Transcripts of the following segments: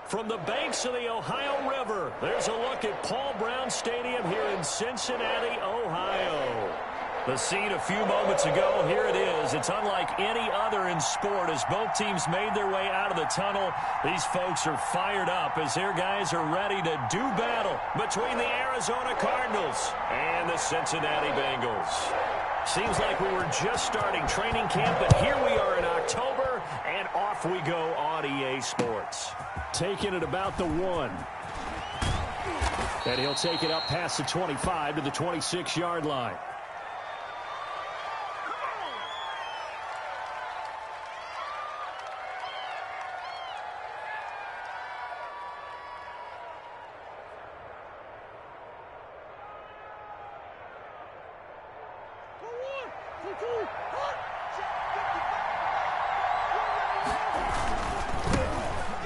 From the banks of the Ohio River, there's a look at Paul Brown Stadium here in Cincinnati, Ohio. The scene a few moments ago, here it is. It's unlike any other in sport as both teams made their way out of the tunnel. These folks are fired up as their guys are ready to do battle between the Arizona Cardinals and the Cincinnati Bengals. Seems like we were just starting training camp, but here we are in October, and off we go on EA Sports. Taking it about the 1. And he'll take it up past the 25 to the 26-yard line.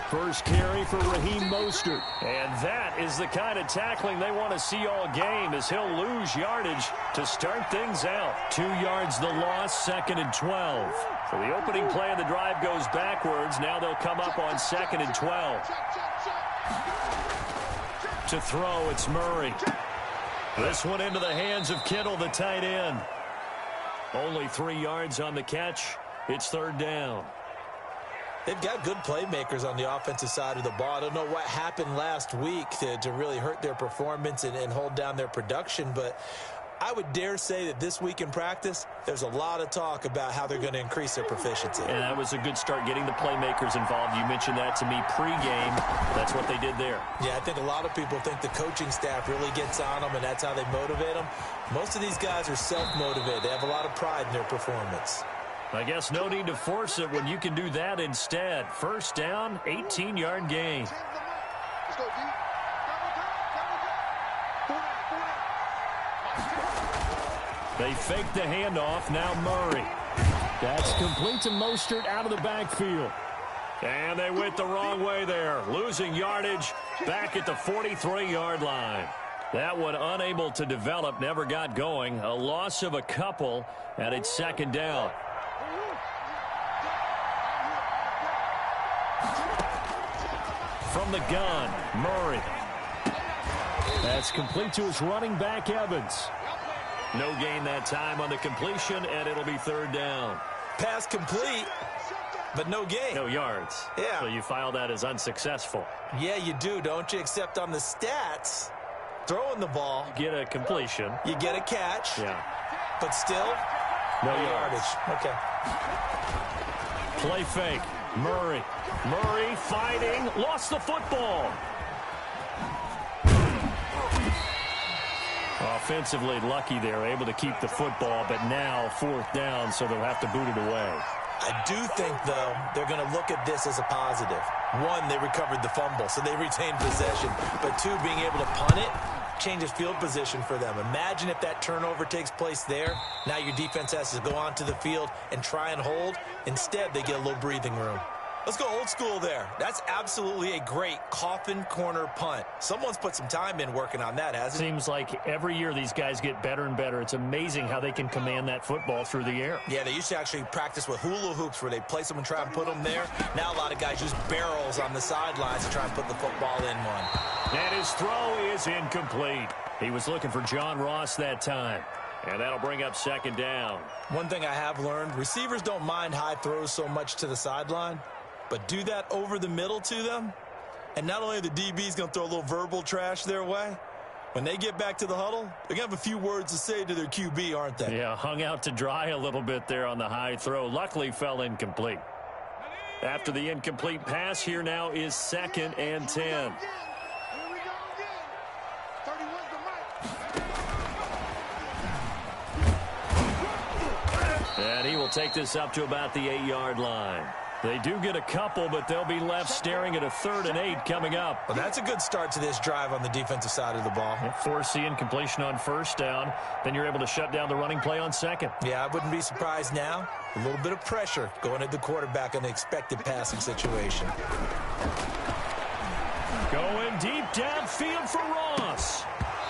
First carry for Raheem Mostert. And that is the kind of tackling they want to see all game as he'll lose yardage to start things out. 2 yards the loss, 2nd and 12. So the opening play of the drive goes backwards. Now they'll come up on 2nd and 12. To throw, it's Murray. This one into the hands of Kittle, the tight end. Only 3 yards on the catch. It's 3rd down. They've got good playmakers on the offensive side of the ball. I don't know what happened last week to really hurt their performance and hold down their production, but I would dare say that this week in practice, there's a lot of talk about how they're going to increase their proficiency. And that was a good start getting the playmakers involved. You mentioned that to me pregame. That's what they did there. Yeah, I think a lot of people think the coaching staff really gets on them, and that's how they motivate them. Most of these guys are self-motivated. They have a lot of pride in their performance. I guess no need to force it when you can do that instead. First down, 18-yard gain. They fake the handoff. Now Murray. That's complete to Mostert out of the backfield. And they went the wrong way there. Losing yardage back at the 43-yard line. That one unable to develop, never got going. A loss of a couple, and it's 2nd down. From the gun, Murray. That's complete to his running back, Evans. No gain that time on the completion, and it'll be 3rd down. Pass complete, but no gain. No yards. Yeah. So you file that as unsuccessful. Yeah, you do, don't you? Except on the stats, throwing the ball. Get a completion. You get a catch. Yeah. But still, no yardage. Okay. Play fake. Murray. Murray fighting. Lost the football. Offensively lucky they're able to keep the football, but now 4th down, so they'll have to boot it away. I do think, though, they're going to look at this as a positive. 1, they recovered the fumble, so they retained possession. But 2, being able to punt it changes field position for them. Imagine if that turnover takes place there. Now your defense has to go onto the field and try and hold. Instead, they get a little breathing room. Let's go old school there. That's absolutely a great coffin corner punt. Someone's put some time in working on that, hasn't it? Seems like every year these guys get better and better. It's amazing how they can command that football through the air. Yeah, they used to actually practice with hula hoops where they place them and try and put them there. Now a lot of guys use barrels on the sidelines to try and put the football in one. And his throw is incomplete. He was looking for John Ross that time. And that'll bring up 2nd down. One thing I have learned, receivers don't mind high throws so much to the sideline. But do that over the middle to them, and not only are the DBs going to throw a little verbal trash their way, when they get back to the huddle, they're going to have a few words to say to their QB, aren't they? Yeah, hung out to dry a little bit there on the high throw. Luckily fell incomplete. After the incomplete pass, here now is 2nd and 10. And he will take this up to about the 8-yard line. They do get a couple, but they'll be left staring at a 3rd and 8 coming up. Well, that's a good start to this drive on the defensive side of the ball. Force the incompletion on 1st down. Then you're able to shut down the running play on 2nd. Yeah, I wouldn't be surprised now. A little bit of pressure going at the quarterback in the expected passing situation. Going deep downfield for Ross.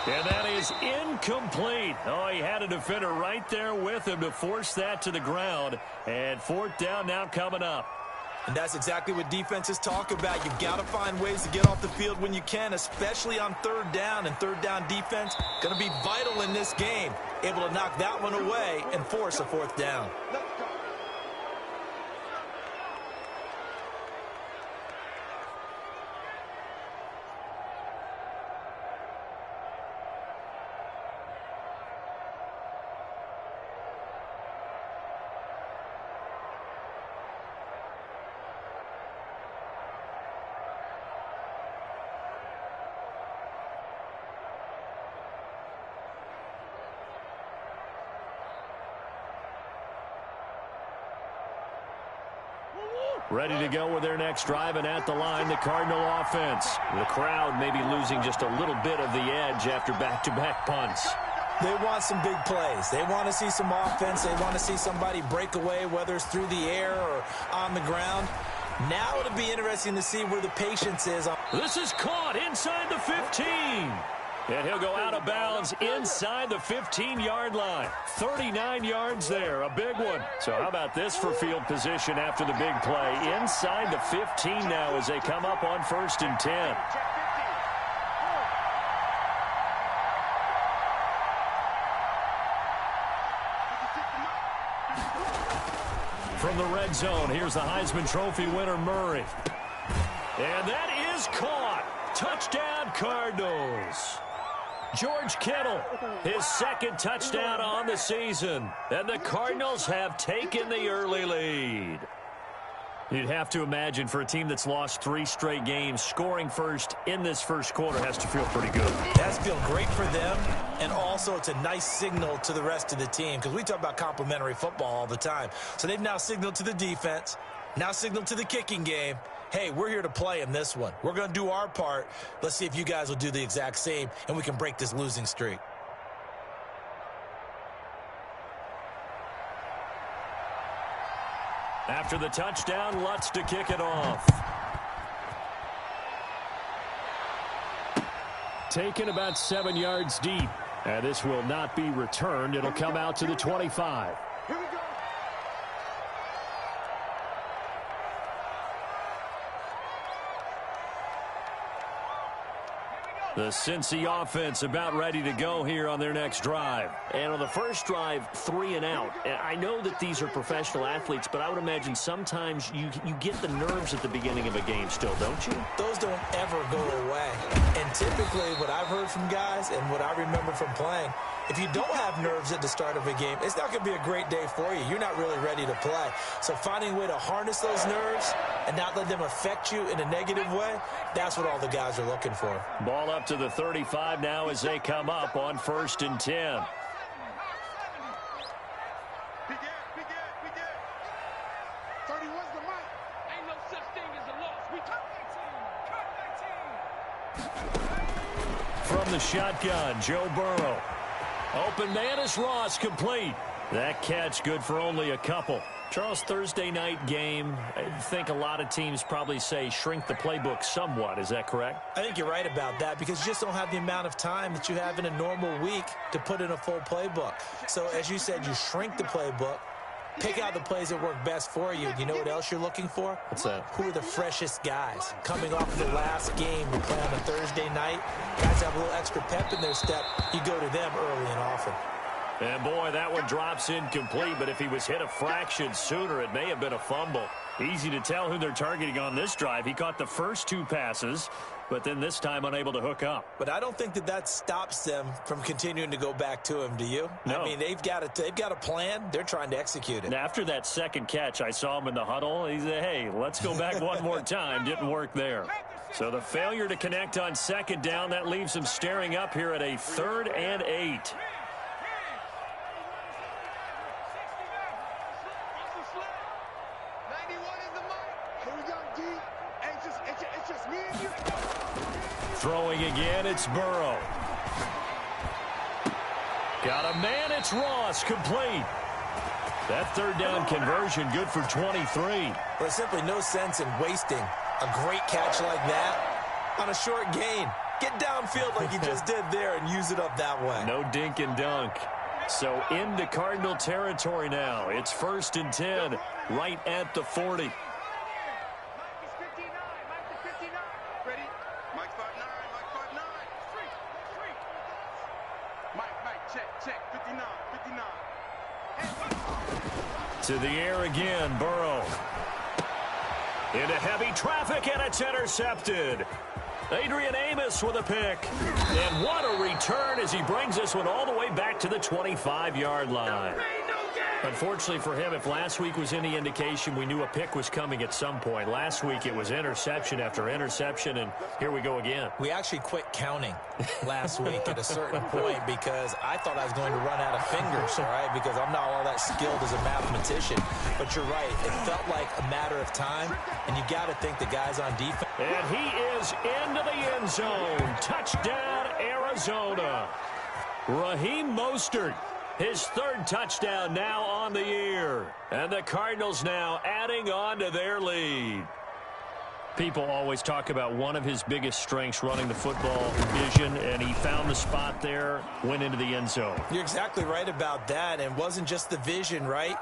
And that is incomplete. Oh, he had a defender right there with him to force that to the ground. And 4th down now coming up. And that's exactly what defenses talk about. You've got to find ways to get off the field when you can, especially on third down. And third down defense going to be vital in this game. Able to knock that one away and force a fourth down. Ready to go with their next drive, and at the line, the Cardinal offense. The crowd may be losing just a little bit of the edge after back-to-back punts. They want some big plays. They want to see some offense. They want to see somebody break away, whether it's through the air or on the ground. Now it'll be interesting to see where the patience is. This is caught inside the 15. And he'll go out of bounds inside the 15-yard line. 39 yards there, a big one. So how about this for field position after the big play? Inside the 15 now as they come up on 1st and 10. From the red zone, here's the Heisman Trophy winner, Murray. And that is caught. Touchdown, Cardinals. George Kittle, his second touchdown on the season. And the Cardinals have taken the early lead. You'd have to imagine for a team that's lost 3 straight games, scoring first in this first quarter has to feel pretty good. That's feel great for them, and also it's a nice signal to the rest of the team because we talk about complimentary football all the time. So they've now signaled to the defense, now signaled to the kicking game, hey, we're here to play in this one. We're going to do our part. Let's see if you guys will do the exact same, and we can break this losing streak. After the touchdown, Lutz to kick it off. Taken about 7 yards deep. And this will not be returned. It'll come out to the 25. The Cincy offense about ready to go here on their next drive. And on the first drive, 3 and out. And I know that these are professional athletes, but I would imagine sometimes you get the nerves at the beginning of a game still, don't you? Those don't ever go away. And typically what I've heard from guys and what I remember from playing, if you don't have nerves at the start of a game, it's not going to be a great day for you. You're not really ready to play. So finding a way to harness those nerves and not let them affect you in a negative way, that's what all the guys are looking for. Ball up to the 35 now as they come up on 1st and 10. From the shotgun, Joe Burrow. Open man is Ross, complete. That catch good for only a couple. Charles, Thursday night game, I think a lot of teams probably say shrink the playbook somewhat. Is that correct? I think you're right about that because you just don't have the amount of time that you have in a normal week to put in a full playbook. So as you said, you shrink the playbook, pick out the plays that work best for you. You know what else you're looking for? What's that? Who are the freshest guys? Coming off of the last game, you play on a Thursday night. Guys have a little extra pep in their step. You go to them early and often. And boy, that one drops incomplete, but if he was hit a fraction sooner, it may have been a fumble. Easy to tell who they're targeting on this drive. He caught the first 2 passes, but then this time unable to hook up. But I don't think that stops them from continuing to go back to him, do you? No. I mean, they've got a plan. They're trying to execute it. And after that second catch, I saw him in the huddle. He said, hey, let's go back one more time. Didn't work there. So the failure to connect on 2nd down, that leaves them staring up here at a 3rd and 8. Throwing again, it's Burrow. Got a man, it's Ross, complete. That 3rd down conversion good for 23. Well, there's simply no sense in wasting a great catch like that on a short gain. Get downfield like you just did there and use it up that way. No dink and dunk. So into Cardinal territory now. It's 1st and 10, right at the 40. To the air again, Burrow. Into heavy traffic, and it's intercepted. Adrian Amos with a pick. And what a return as he brings this one all the way back to the 25-yard line. Unfortunately for him, if last week was any indication, we knew a pick was coming at some point. Last week it was interception after interception, and here we go again. We actually quit counting last week at a certain point because I thought I was going to run out of fingers, all right, because I'm not all that skilled as a mathematician. But you're right. It felt like a matter of time, and you got to think the guys on defense. And he is into the end zone. Touchdown, Arizona. Raheem Mostert. His third touchdown now on the year. And the Cardinals now adding on to their lead. People always talk about one of his biggest strengths, running the football, vision, and he found the spot there, went into the end zone. You're exactly right about that, and it wasn't just the vision, right?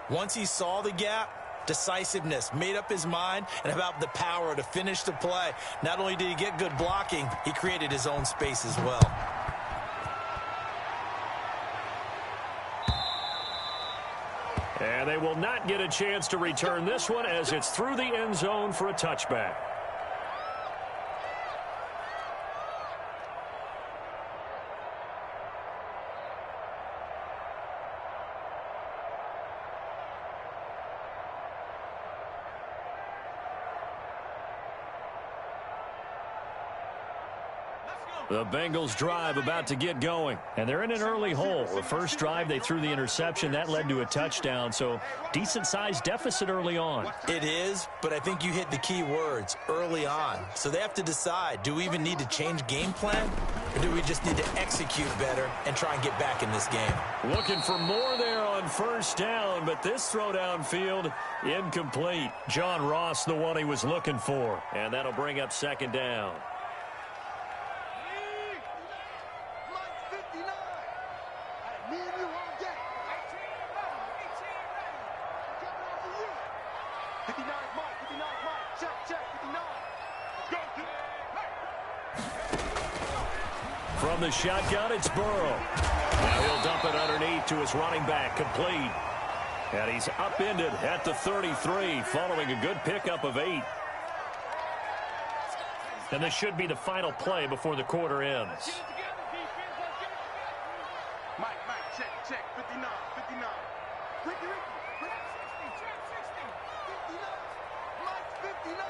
Once he saw the gap, decisiveness, made up his mind, and about the power to finish the play. Not only did he get good blocking, he created his own space as well. And they will not get a chance to return this one as it's through the end zone for a touchback. The Bengals drive about to get going, and they're in an early hole. The first drive, they threw the interception. That led to a touchdown, so decent-sized deficit early on. It is, but I think you hit the key words, early on. So they have to decide, do we even need to change game plan, or do we just need to execute better and try and get back in this game? Looking for more there on first down, but this throw downfield, incomplete. John Ross, the one he was looking for, and that'll bring up second down. From the shotgun, it's Burrow. Now he'll dump it underneath to his running back, complete. And he's upended at the 33, following a good pickup of 8. And this should be the final play before the quarter ends. Mike, check, 59. Ricky, check 60, 59. Mike, 59.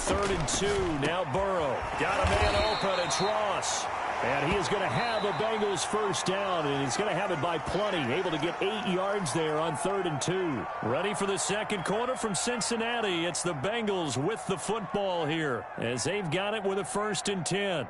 3rd and 2, now Burrow. Got a man open, it's Ross. And he is going to have the Bengals first down, and he's going to have it by plenty. Able to get 8 yards there on 3rd and 2. Ready for the second quarter from Cincinnati. It's the Bengals with the football here, as they've got it with a 1st and 10.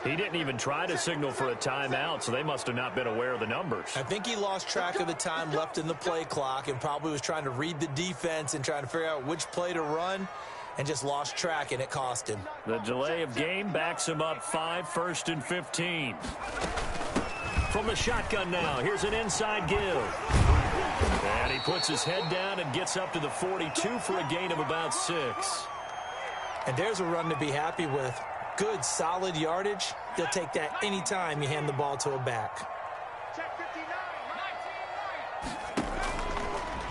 He didn't even try to signal for a timeout, so they must have not been aware of the numbers. I think he lost track of the time left in the play clock and probably was trying to read the defense and trying to figure out which play to run and just lost track, and it cost him. The delay of game backs him up 5, 1st and 15. From the shotgun now, here's an inside give. And he puts his head down and gets up to the 42 for a gain of about 6. And there's a run to be happy with. Good, solid yardage. They'll take that anytime you hand the ball to a back.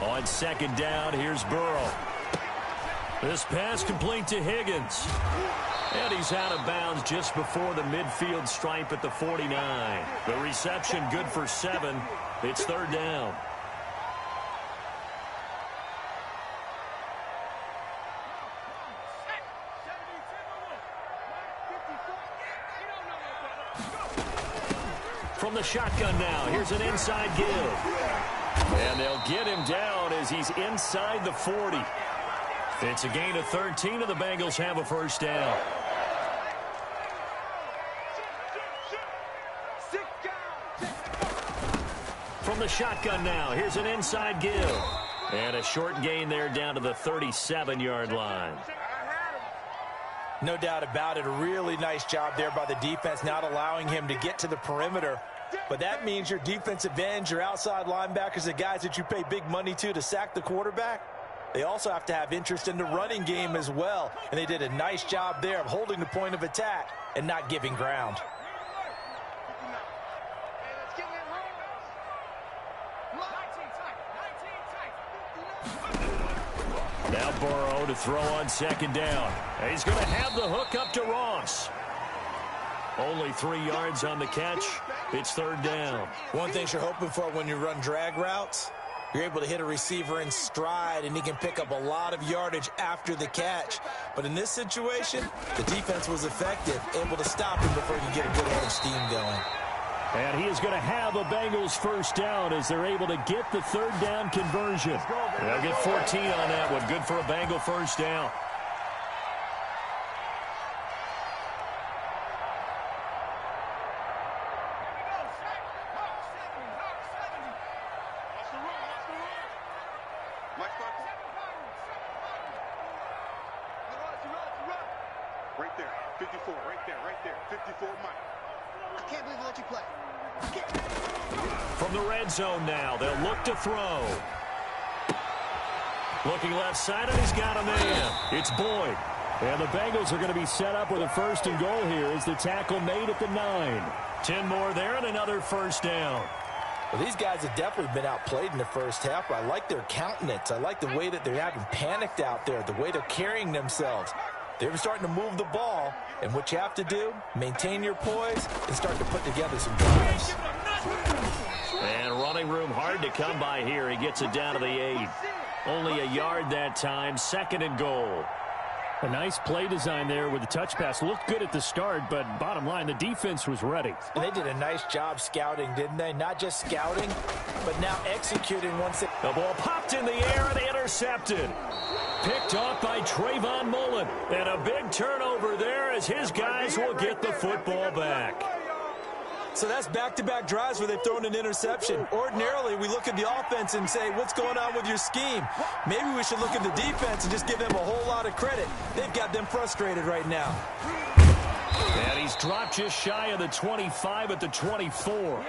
On 2nd down, here's Burrow. This pass complete to Higgins. And he's out of bounds just before the midfield stripe at the 49. The reception good for 7. It's 3rd down. From the shotgun now, here's an inside give. And they'll get him down as he's inside the 40. It's a gain of 13, and the Bengals have a first down. from the shotgun now. Here's an inside give. And a short gain there down to the 37-yard line. No doubt about it. A really nice job there by the defense, not allowing him to get to the perimeter. But that means your defensive ends, your outside linebackers, the guys that you pay big money to sack the quarterback, they also have to have interest in the running game as well. And they did a nice job there of holding the point of attack and not giving ground. Now Burrow to throw on second down. He's going to have the hook up to Ross. Only 3 yards on the catch. It's third down. One thing you're hoping for when you run drag routes, you're able to hit a receiver in stride, and he can pick up a lot of yardage after the catch. But in this situation, the defense was effective, able to stop him before he could get a good head of steam going. And he is going to have a Bengals first down as they're able to get the third down conversion. They'll get 14 on that one. Good for a Bengal first down. Right there, 54, right there, 54, Mike. I can't believe we let you play. From the red zone now, they'll look to throw. Looking left side, and he's got a man. It's Boyd. And the Bengals are going to be set up with a first and goal here as the tackle made at the 9. 10 more there and another first down. Well, these guys have definitely been outplayed in the first half. I like their countenance. I like the way that they're having panicked out there, the way they're carrying themselves. They're starting to move the ball, and what you have to do, maintain your poise and start to put together some drives. And running room hard to come by here. He gets it down to the 8. Only a yard that time, second and goal. A nice play design there with the touch pass. Looked good at the start, but bottom line, the defense was ready. And they did a nice job scouting, didn't they? Not just scouting, but now executing once they... The ball popped in the air and intercepted. Picked off by Trayvon Mullen. And a big turnover there as his guys will get the football back. So that's back-to-back drives where they've thrown an interception. Ordinarily, we look at the offense and say, what's going on with your scheme? Maybe we should look at the defense and just give them a whole lot of credit. They've got them frustrated right now. And he's dropped just shy of the 25 at the 24.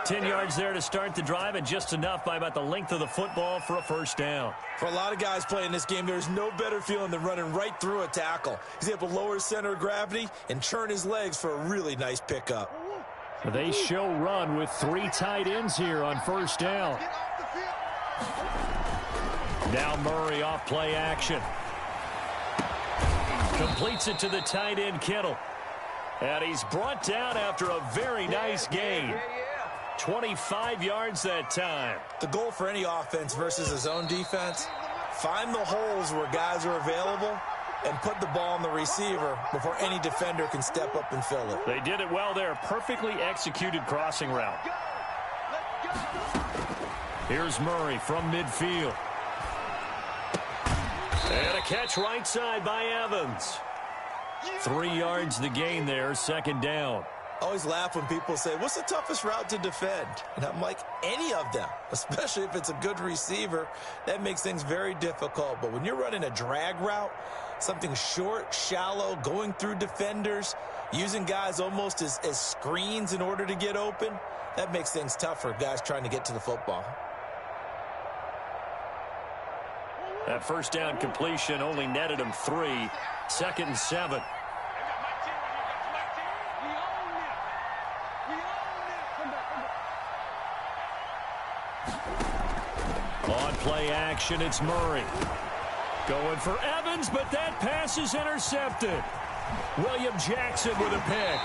10 yards there to start the drive, and just enough by about the length of the football for a first down. For a lot of guys playing this game, there's no better feeling than running right through a tackle. He's able to lower his center of gravity and churn his legs for a really nice pickup. They show run with 3 tight ends here on first down. Now Murray off play action. Completes it to the tight end Kittle. And he's brought down after a very nice gain. 25 yards that time. The goal for any offense versus his own defense, find the holes where guys are available and put the ball on the receiver before any defender can step up and fill it. They did it well there. Perfectly executed crossing route. Here's Murray from midfield. And a catch right side by Evans. 3 yards the gain there, second down. I always laugh when people say, what's the toughest route to defend? And I'm like, any of them, especially if it's a good receiver. That makes things very difficult. But when you're running a drag route, something short, shallow, going through defenders, using guys almost as screens in order to get open, that makes things tough for guys trying to get to the football. That first down completion only netted him 3. Second and 7. On play action, it's Murray. Going for Evans, but that pass is intercepted. William Jackson with a pick.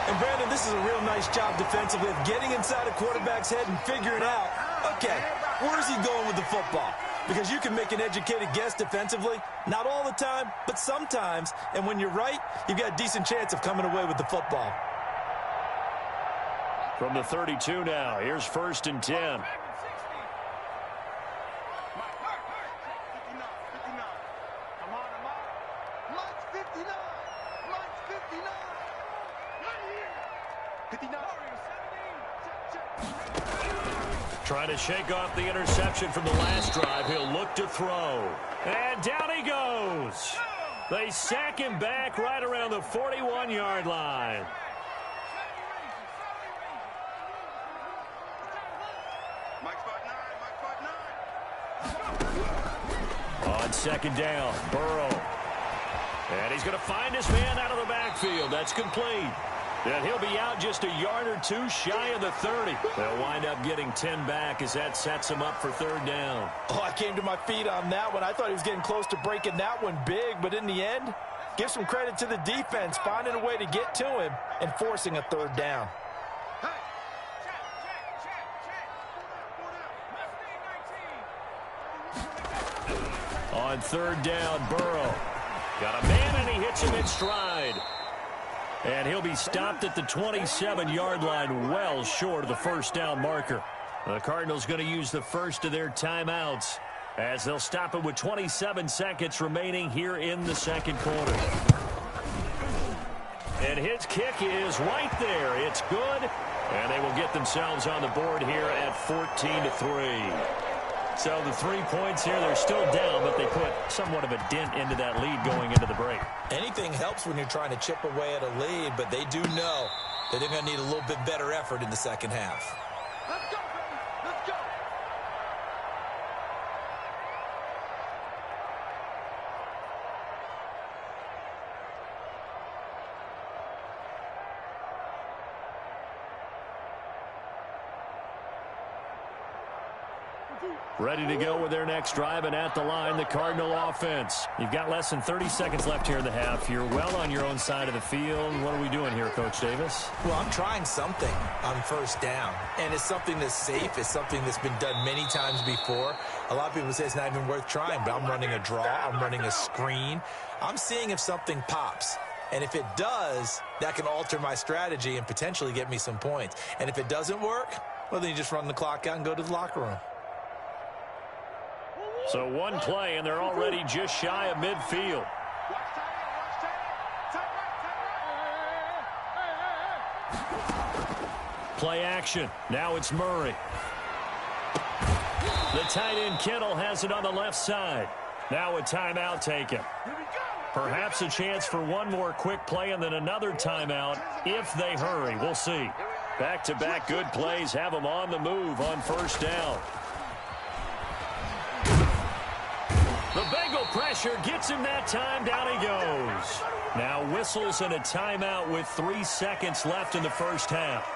And Brandon, this is a real nice job defensively of getting inside a quarterback's head and figuring out, okay, where's he going with the football? Because you can make an educated guess defensively, not all the time, but sometimes. And when you're right, you've got a decent chance of coming away with the football. From the 32 now, here's first and 10. Trying to shake off the interception from the last drive. He'll look to throw. And down he goes. They sack him back right around the 41-yard line. On second down, Burrow. And he's going to find his man out of the backfield. That's complete. And he'll be out just a yard or two shy of the 30. They'll wind up getting 10 back as that sets him up for third down. Oh, I came to my feet on that one. I thought he was getting close to breaking that one big, but in the end, give some credit to the defense, finding a way to get to him and forcing a third down. On third down, Burrow. Got a man, and he hits him in stride. And he'll be stopped at the 27-yard line, well short of the first down marker. The Cardinals going to use the first of their timeouts as they'll stop it with 27 seconds remaining here in the second quarter. And his kick is right there. It's good. And they will get themselves on the board here at 14-3. So the 3 points here, they're still down, but they put somewhat of a dent into that lead going into the break. Anything helps when you're trying to chip away at a lead, but they do know that they're going to need a little bit better effort in the second half. Let's go, baby. Let's go. Ready to go with their next drive, and at the line, the Cardinal offense. You've got less than 30 seconds left here in the half. You're well on your own side of the field. What are we doing here, Coach Davis? Well, I'm trying something on first down, and it's something that's safe. It's something that's been done many times before. A lot of people say it's not even worth trying, but I'm running a draw. I'm running a screen. I'm seeing if something pops. And if it does, that can alter my strategy and potentially get me some points. And if it doesn't work, well, then you just run the clock out and go to the locker room. So one play, and they're already just shy of midfield. Play action. Now it's Murray. The tight end Kittle has it on the left side. Now a timeout taken. Perhaps a chance for one more quick play and then another timeout if they hurry. We'll see. Back-to-back good plays have them on the move on first down. The Bengal pressure gets him that time. Down he goes. Now whistles and a timeout with 3 seconds left in the first half.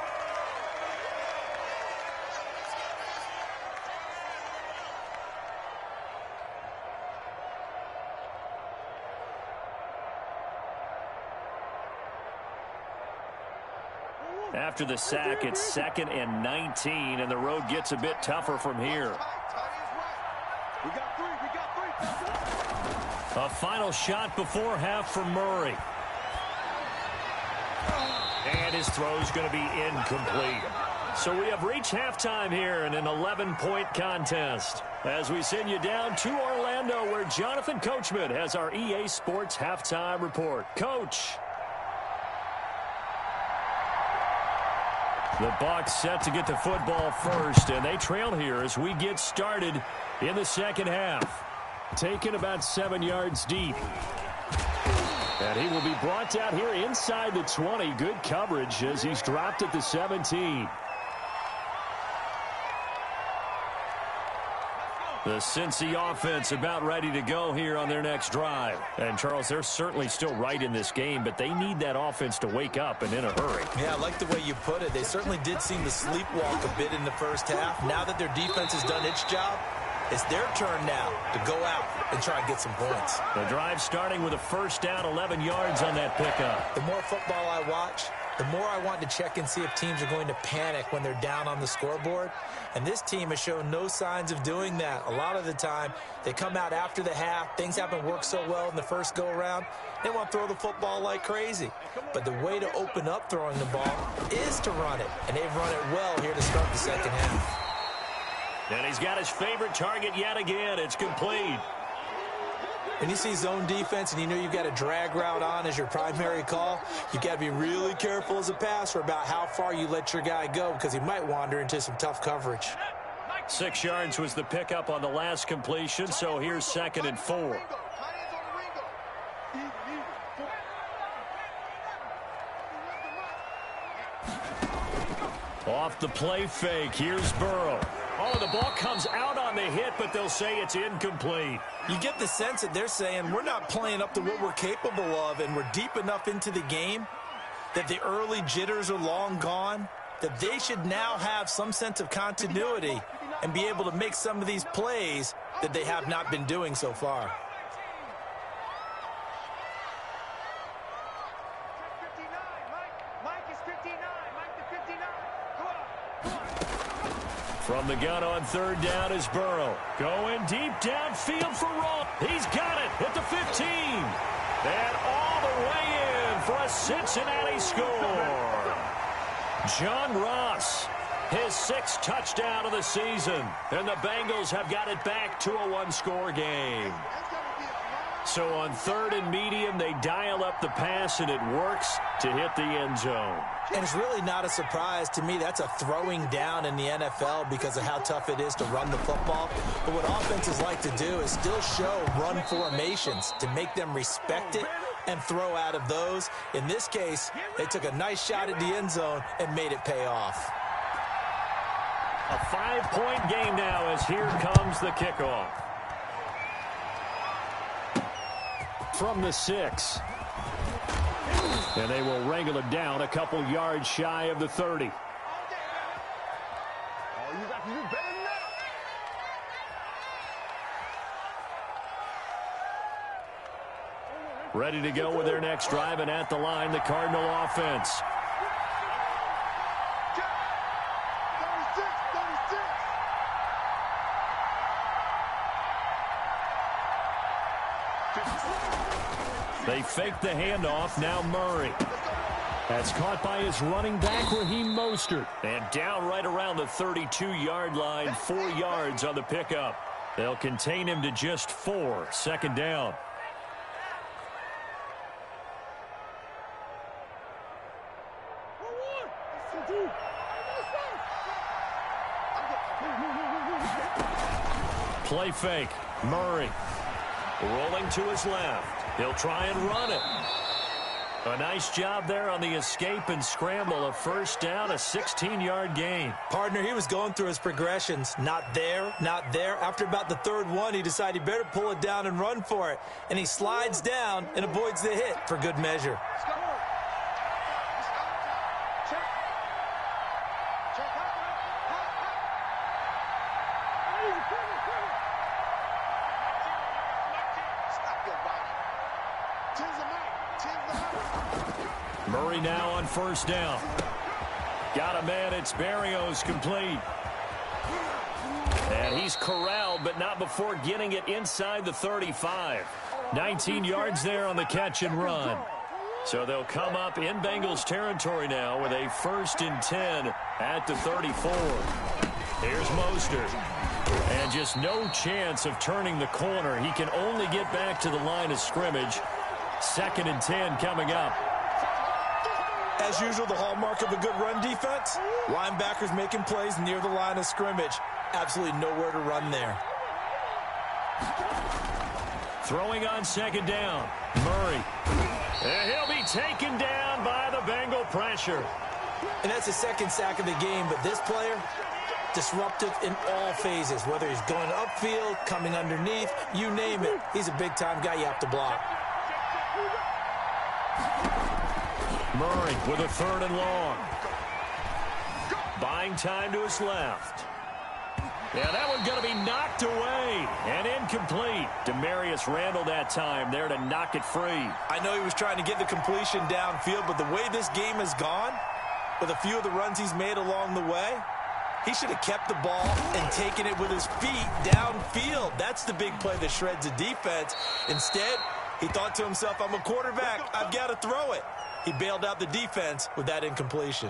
After the sack, it's 2nd and 19, and the road gets a bit tougher from here. A final shot before half for Murray. And his throw's going to be incomplete. So we have reached halftime here in an 11-point contest. As we send you down to Orlando, where Jonathan Coachman has our EA Sports halftime report. Coach. The Bucs set to get the football first, and they trail here as we get started in the second half. Taken about 7 yards deep. And he will be brought down here inside the 20. Good coverage as he's dropped at the 17. The Cincy offense about ready to go here on their next drive. And, Charles, they're certainly still right in this game, but they need that offense to wake up and in a hurry. Yeah, I like the way you put it. They certainly did seem to sleepwalk a bit in the first half. Now that their defense has done its job, it's their turn now to go out and try and get some points. The drive starting with a first down, 11 yards on that pickup. The more football I watch, the more I want to check and see if teams are going to panic when they're down on the scoreboard. And this team has shown no signs of doing that. A lot of the time, they come out after the half. Things haven't worked so well in the first go-around. They want to throw the football like crazy. But the way to open up throwing the ball is to run it. And they've run it well here to start the second half. And he's got his favorite target yet again. It's complete. When you see zone defense and you know you've got a drag route on as your primary call, you got to be really careful as a passer about how far you let your guy go because he might wander into some tough coverage. 6 yards was the pickup on the last completion, so here's 2nd and 4. Off the play fake, here's Burrow. Oh, the ball comes out on the hit, but they'll say it's incomplete. You get the sense that they're saying we're not playing up to what we're capable of, and we're deep enough into the game that the early jitters are long gone, that they should now have some sense of continuity and be able to make some of these plays that they have not been doing so far. From the gun on 3rd down is Burrow. Going deep downfield for Roll. He's got it at the 15. And all the way in for a Cincinnati score. John Ross, his 6th touchdown of the season. And the Bengals have got it back to a 1-score game. So on 3rd and medium, they dial up the pass, and it works to hit the end zone. And it's really not a surprise to me. That's a throwing down in the NFL because of how tough it is to run the football. But what offenses like to do is still show run formations to make them respect it and throw out of those. In this case, they took a nice shot at the end zone and made it pay off. A 5-point game now as here comes the kickoff. From the 6. And they will wrangle it down a couple yards shy of the 30. Ready to go with their next drive, and at the line, the Cardinal offense. They fake the handoff. Now Murray. That's caught by his running back, Raheem Mostert. And down right around the 32-yard line, 4 yards on the pickup. They'll contain him to just 4. 2nd down. Play fake. Murray. Rolling to his left. He'll try and run it. A nice job there on the escape and scramble. A 1st down, a 16-yard gain. Partner, he was going through his progressions. Not there, not there. After about the 3rd one, he decided he better pull it down and run for it. And he slides down and avoids the hit for good measure. Murray now on 1st down. Got a man. It's Berrios complete. And he's corralled, but not before getting it inside the 35. 19 yards there on the catch and run. So they'll come up in Bengals territory now with a 1st and 10 at the 34. Here's Mostert. And just no chance of turning the corner. He can only get back to the line of scrimmage. 2nd and 10 coming up. As usual, the hallmark of a good run defense, linebackers making plays near the line of scrimmage. Absolutely nowhere to run there. Throwing on 2nd down. Murray. And he'll be taken down by the Bengal pressure. And that's the 2nd sack of the game, but this player, disruptive in all phases, whether he's going upfield, coming underneath, you name it. He's a big-time guy you have to block. Murray with a 3rd and long. Buying time to his left. Yeah, that one's going to be knocked away and incomplete. Demarius Randall that time there to knock it free. I know he was trying to get the completion downfield, but the way this game has gone, with a few of the runs he's made along the way, he should have kept the ball and taken it with his feet downfield. That's the big play that shreds the defense. Instead, he thought to himself, I'm a quarterback. I've got to throw it. He bailed out the defense with that incompletion.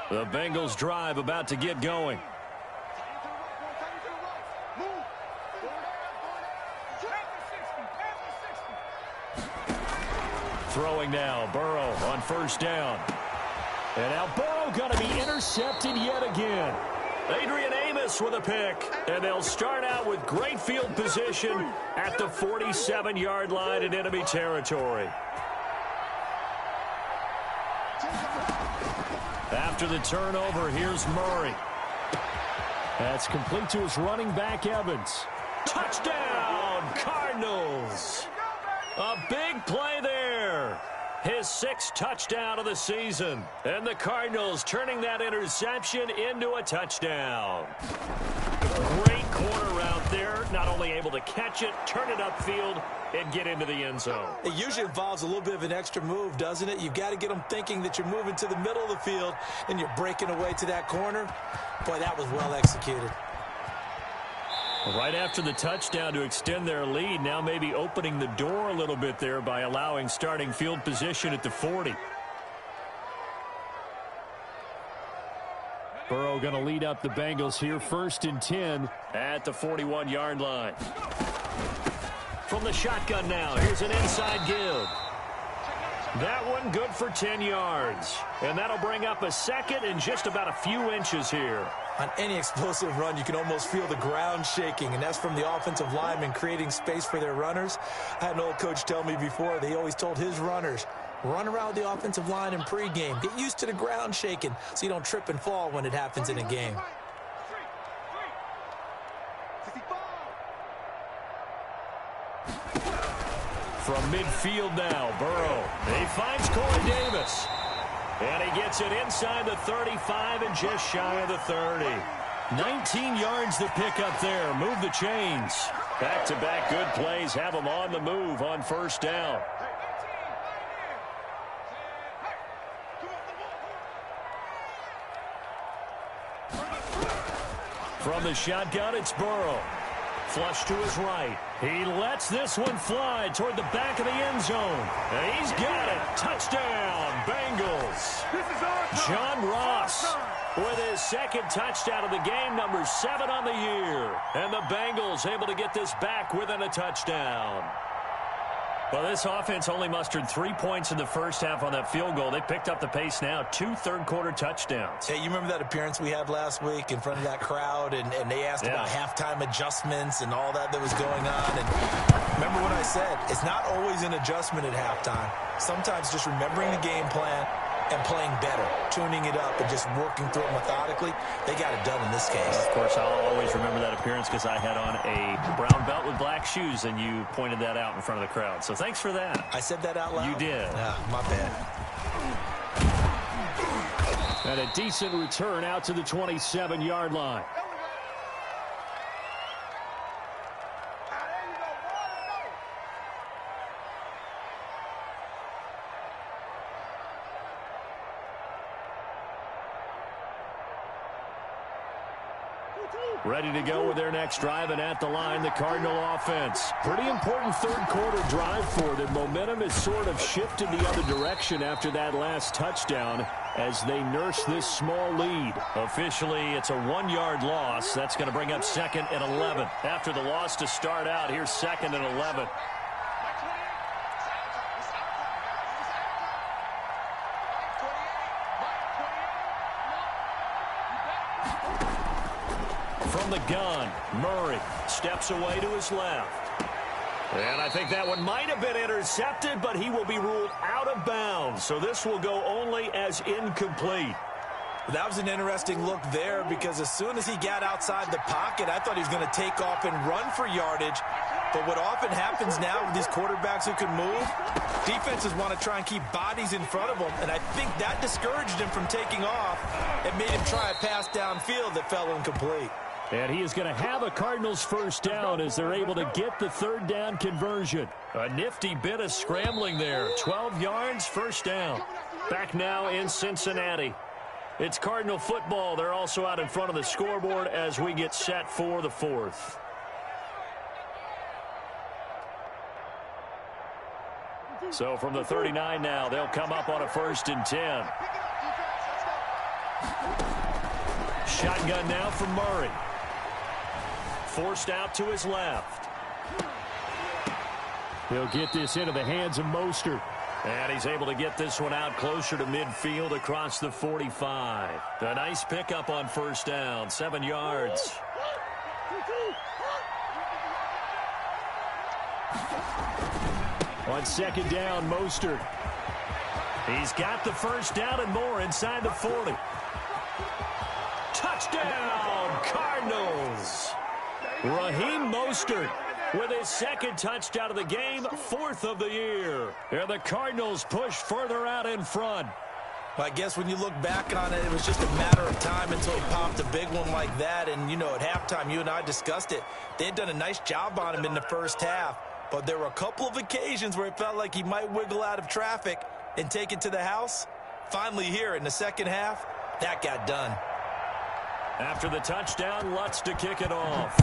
The Bengals drive about to get going. Throwing now, Burrow on first down. And now Burrow going to be intercepted yet again. Adrian Amos with a pick. And they'll start out with great field position at the 47-yard line in enemy territory. After the turnover, here's Murray. That's complete to his running back, Evans. Touchdown, Cardinals. A big play there. His 6th touchdown of the season. And the Cardinals turning that interception into a touchdown. Great corner route there. Not only able to catch it, turn it upfield, and get into the end zone. It usually involves a little bit of an extra move, doesn't it? You've got to get them thinking that you're moving to the middle of the field and you're breaking away to that corner. Boy, that was well executed. Right after the touchdown to extend their lead, now maybe opening the door a little bit there by allowing starting field position at the 40. Burrow going to lead up the Bengals here, 1st and 10 at the 41-yard line. From the shotgun now, here's an inside give. That one good for 10 yards. And that'll bring up a 2nd and just about a few inches here. On any explosive run, you can almost feel the ground shaking, and that's from the offensive linemen creating space for their runners. I had an old coach tell me before, they always told his runners, run around the offensive line in pregame. Get used to the ground shaking so you don't trip and fall when it happens in a game. From midfield now, Burrow. He finds Corey Davis. And he gets it inside the 35 and just shy of the 30. 19 yards to pick up there. Move the chains. Back-to-back good plays have them on the move on first down. From the shotgun, it's Burrow. Flush to his right. He lets this one fly toward the back of the end zone. And he's got it. Touchdown, Bengals. John Ross with his 2nd touchdown of the game, number 7 on the year. And the Bengals able to get this back within a touchdown. Well, this offense only mustered 3 points in the first half on that field goal. They picked up the pace now, 2 third-quarter touchdowns. Hey, you remember that appearance we had last week in front of that crowd, and they asked about halftime adjustments and all that was going on. And remember what I said, it's not always an adjustment at halftime. Sometimes just remembering the game plan and playing better, tuning it up and just working through it methodically. They got it done in this case. Of course, I'll always remember that appearance because I had on a brown belt with black shoes, and you pointed that out in front of the crowd. So thanks for that. I said that out loud? You did. My bad. And a decent return out to the 27-yard line. Ready to go with their next drive, and at the line, the Cardinal offense. Pretty important third-quarter drive for them. Momentum has sort of shifted the other direction after that last touchdown as they nurse this small lead. Officially, it's a 1-yard loss. That's going to bring up 2nd and 11. After the loss to start out, here's 2nd and 11. From the gun, Murray steps away to his left. And I think that one might have been intercepted, but he will be ruled out of bounds. So this will go only as incomplete. That was an interesting look there because as soon as he got outside the pocket, I thought he was going to take off and run for yardage. But what often happens now with these quarterbacks who can move, defenses want to try and keep bodies in front of them. And I think that discouraged him from taking off and made him try a pass downfield that fell incomplete. And he is going to have a Cardinals first down as they're able to get the 3rd down conversion. A nifty bit of scrambling there. 12 yards, first down. Back now in Cincinnati. It's Cardinal football. They're also out in front of the scoreboard as we get set for the 4th. So from the 39 now, they'll come up on a 1st and 10. Shotgun now from Murray. Forced out to his left. He'll get this into the hands of Mostert. And he's able to get this one out closer to midfield across the 45. A nice pickup on first down, 7 yards. On second down, Mostert. He's got the first down and more inside the 40. Touchdown, Cardinals. Raheem Mostert with his second touchdown of the game, 4th of the year. And the Cardinals push further out in front. Well, I guess when you look back on it, it was just a matter of time until he popped a big one like that. And, you know, at halftime, you and I discussed it. They had done a nice job on him in the first half. But there were a couple of occasions where it felt like he might wiggle out of traffic and take it to the house. Finally here in the second half, that got done. After the touchdown, Lutz to kick it off.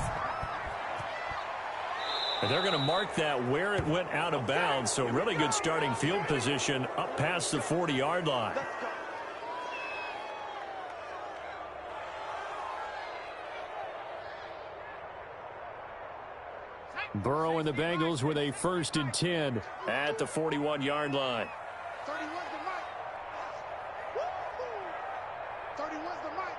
And they're going to mark that where it went out of bounds. So really good starting field position up past the 40-yard line. Burrow and the Bengals with a 1st and 10 at the 41-yard line. 31's the mic. 31's the mic.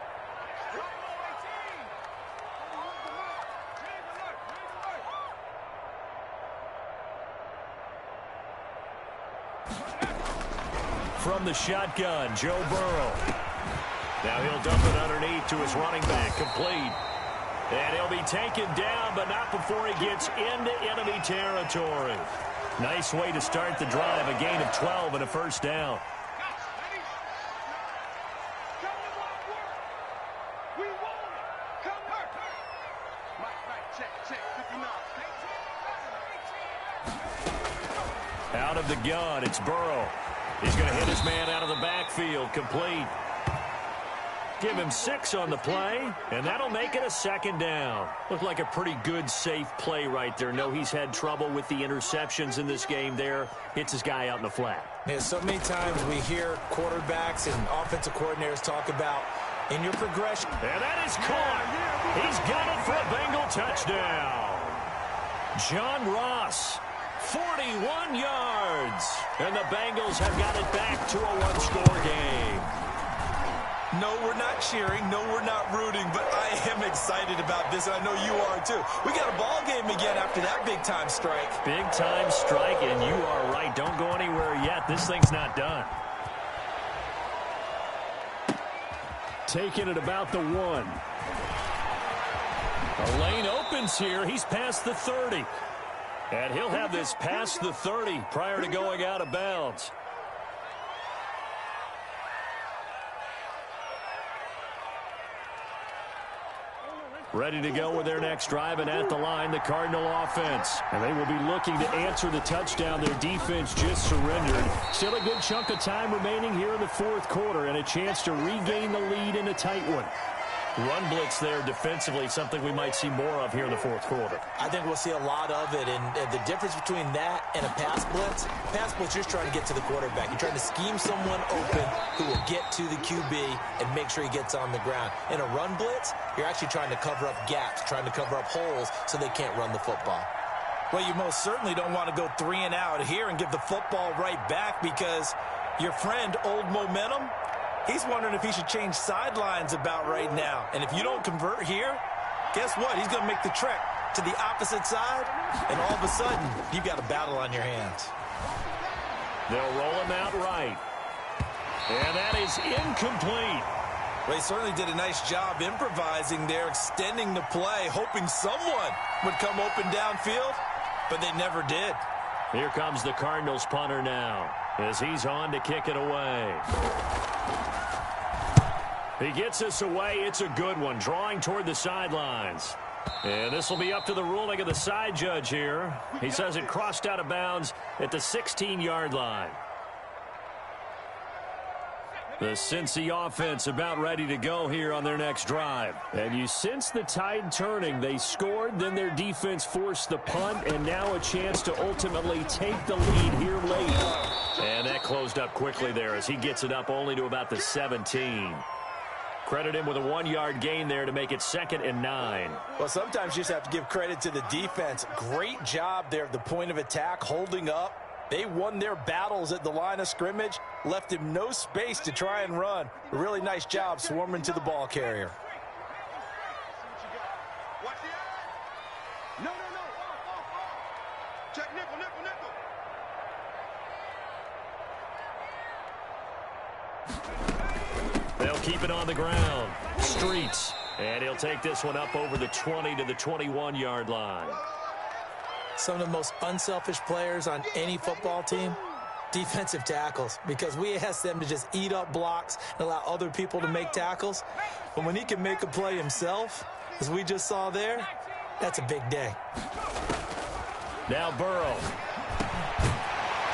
From the shotgun, Joe Burrow. Now he'll dump it underneath to his running back, complete. And he'll be taken down, but not before he gets into enemy territory. Nice way to start the drive, a gain of 12 and a first down. Out of the gun, it's Burrow. He's going to hit his man out of the backfield, complete. Give him 6 on the play, and that'll make it a second down. Looked like a pretty good, safe play right there. No, he's had trouble with the interceptions in this game there. Hits his guy out in the flat. Yeah, so many times we hear quarterbacks and offensive coordinators talk about in your progression. And that is caught. He's got it for a Bengal touchdown. John Ross, 41 yards. And the Bengals have got it back to a one-score game. No, we're not cheering. No, we're not rooting. But I am excited about this, and I know you are too. We got a ball game again after that big-time strike. Big-time strike, and you are right. Don't go anywhere yet. This thing's not done. Taking it about the 1. A lane opens here. He's past the 30. And he'll have this past the 30 prior to going out of bounds. Ready to go with their next drive, and at the line, the Cardinal offense. And they will be looking to answer the touchdown their defense just surrendered. Still a good chunk of time remaining here in the 4th quarter, and a chance to regain the lead in a tight one. Run blitz there defensively, something we might see more of here in the 4th quarter. I think we'll see a lot of it, and the difference between that and a pass blitz, you're just trying to get to the quarterback. You're trying to scheme someone open who will get to the QB and make sure he gets on the ground. In a run blitz, you're actually trying to cover up gaps, trying to cover up holes so they can't run the football. Well, you most certainly don't want to go 3 and out here and give the football right back, because your friend, Old Momentum, he's wondering if he should change sidelines about right now. And if you don't convert here, guess what? He's going to make the trek to the opposite side, and all of a sudden, you've got a battle on your hands. They'll roll him out right. And that is incomplete. Well, he certainly did a nice job improvising there, extending the play, hoping someone would come open downfield, but they never did. Here comes the Cardinals punter now, as he's on to kick it away. He gets us away. It's a good one, drawing toward the sidelines. And this will be up to the ruling of the side judge here. He says it crossed out of bounds at the 16-yard line. The Cincy offense about ready to go here on their next drive. And you sense the tide turning. They scored, then their defense forced the punt, and now a chance to ultimately take the lead here late. And that closed up quickly there as he gets it up only to about the 17. Credit him with a 1-yard gain there to make it 2nd and 9. Well, sometimes you just have to give credit to the defense. Great job there at the point of attack, holding up, They won their battles at the line of scrimmage, left him no space to try and run. A really nice job swarming to the ball carrier. Watch the eye. No. Check nickel. They'll keep it on the ground. Streets. And he'll take this one up over the 20 to the 21-yard line. Some of the most unselfish players on any football team, defensive tackles, because we ask them to just eat up blocks and allow other people to make tackles. But when he can make a play himself, as we just saw there, that's a big day. Now Burrow.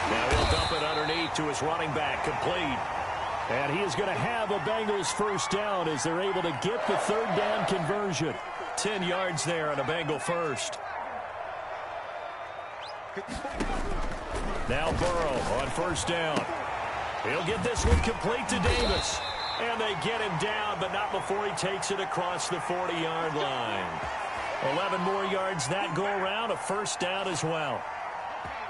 Now he'll dump it underneath to his running back, complete. And he is going to have a Bengals first down as they're able to get the third down conversion. 10 yards there on a Bengal first. Now Burrow on first down. He'll get this one complete to Davis. And they get him down, but not before he takes it across the 40-yard line. 11 more yards that go around, a first down as well.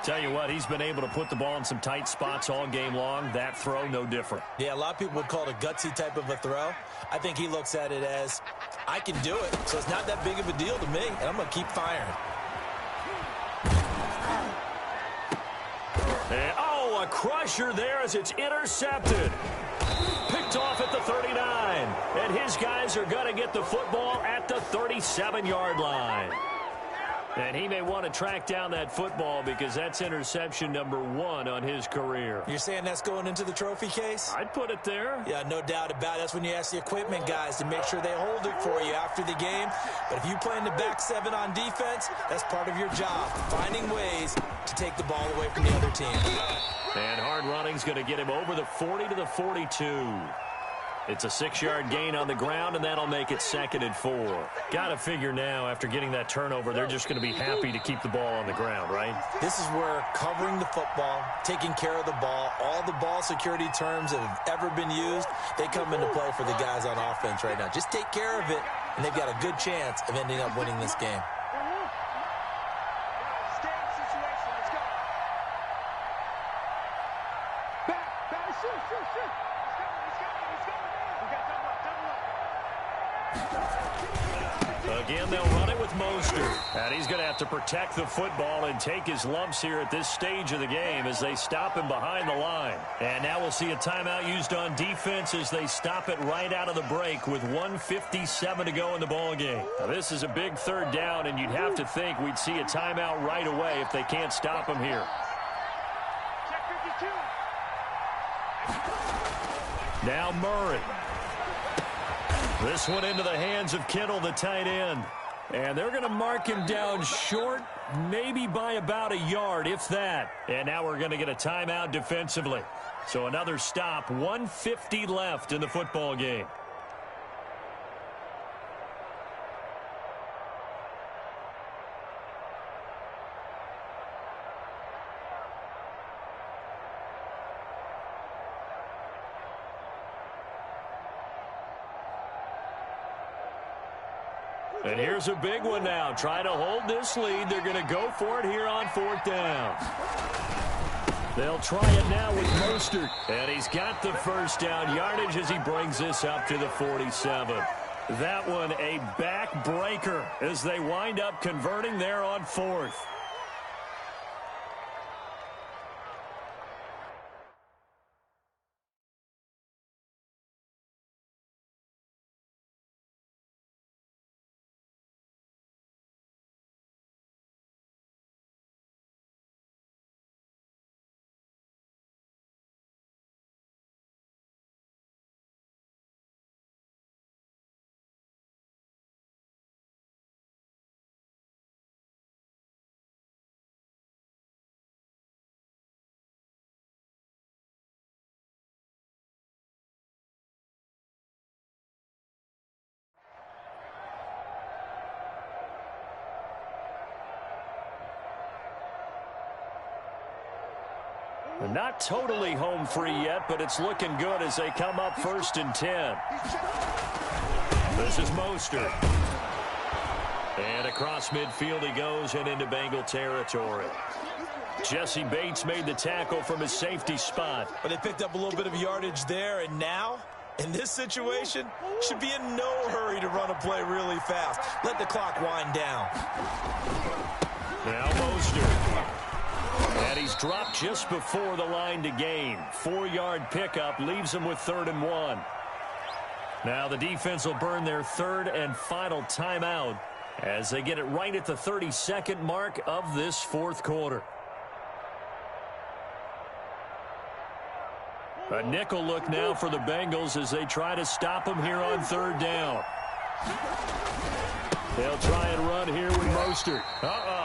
Tell you what, he's been able to put the ball in some tight spots all game long. That throw, no different. Yeah, a lot of people would call it a gutsy type of a throw. I think he looks at it as, I can do it, so it's not that big of a deal to me, and I'm going to keep firing. And, a crusher there as it's intercepted. Picked off at the 39. And his guys are going to get the football at the 37-yard line. And he may want to track down that football because that's interception number 1 on his career. You're saying that's going into the trophy case? I'd put it there. Yeah, no doubt about it. That's when you ask the equipment guys to make sure they hold it for you after the game. But if you play in the back 7 on defense, that's part of your job, finding ways to take the ball away from the other team. And hard running's going to get him over the 40 to the 42. It's a 6-yard gain on the ground, and that'll make it 2nd and 4. Got to figure now, after getting that turnover, they're just going to be happy to keep the ball on the ground, right? This is where covering the football, taking care of the ball, all the ball security terms that have ever been used, they come into play for the guys on offense right now. Just take care of it, and they've got a good chance of ending up winning this game. Again, they'll run it with Mostert. And he's going to have to protect the football and take his lumps here at this stage of the game as they stop him behind the line. And now we'll see a timeout used on defense as they stop it right out of the break with 1:57 to go in the ballgame. Now, this is a big third down, and you'd have to think we'd see a timeout right away if they can't stop him here. Now Murray. This one into the hands of Kittle, the tight end. And they're going to mark him down short, maybe by about a yard, if that. And now we're going to get a timeout defensively. So another stop, 1:50 left in the football game. And here's a big one now. Trying to hold this lead. They're going to go for it here on 4th down. They'll try it now with Mostert. And he's got the first down yardage as he brings this up to the 47. That one a backbreaker as they wind up converting there on 4th. Not totally home free yet, but it's looking good as they come up 1st and 10. This is Mostert. And across midfield he goes and into Bengal territory. Jesse Bates made the tackle from his safety spot. But they picked up a little bit of yardage there, and now, in this situation, should be in no hurry to run a play really fast. Let the clock wind down. Now Mostert. And he's dropped just before the line to gain. 4-yard pickup leaves him with 3rd and 1. Now the defense will burn their 3rd and final timeout as they get it right at the 32nd mark of this 4th quarter. A nickel look now for the Bengals as they try to stop him here on 3rd down. They'll try and run here with Mostert.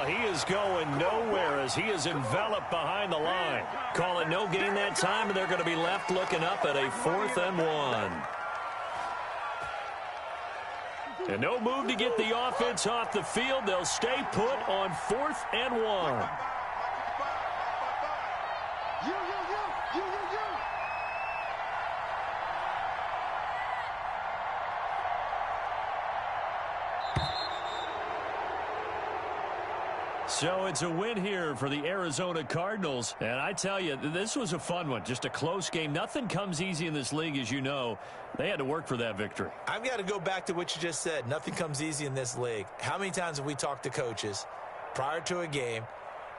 He is going nowhere as he is enveloped behind the line. Call it no gain that time, and they're going to be left looking up at a 4th and 1. And no move to get the offense off the field. They'll stay put on 4th and 1. So it's a win here for the Arizona Cardinals. And I tell you, this was a fun one. Just a close game. Nothing comes easy in this league, as you know. They had to work for that victory. I've got to go back to what you just said. Nothing comes easy in this league. How many times have we talked to coaches prior to a game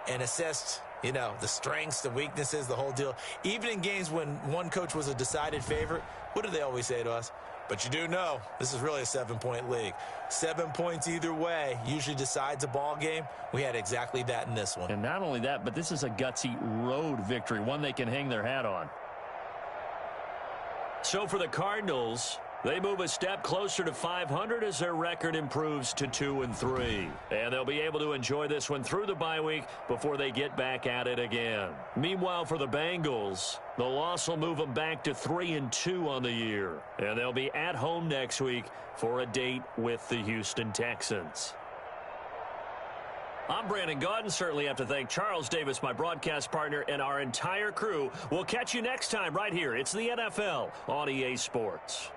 and assessed, the strengths, the weaknesses, the whole deal? Even in games when one coach was a decided favorite, what do they always say to us? But you do know this is really a 7-point league. 7 points either way usually decides a ball game. We had exactly that in this one. And not only that, but this is a gutsy road victory, one they can hang their hat on. So for the Cardinals, they move a step closer to 500 as their record improves to 2-3. And they'll be able to enjoy this one through the bye week before they get back at it again. Meanwhile, for the Bengals, the loss will move them back to 3-2 on the year. And they'll be at home next week for a date with the Houston Texans. I'm Brandon Gaudin. Certainly have to thank Charles Davis, my broadcast partner, and our entire crew. We'll catch you next time right here. It's the NFL on EA Sports.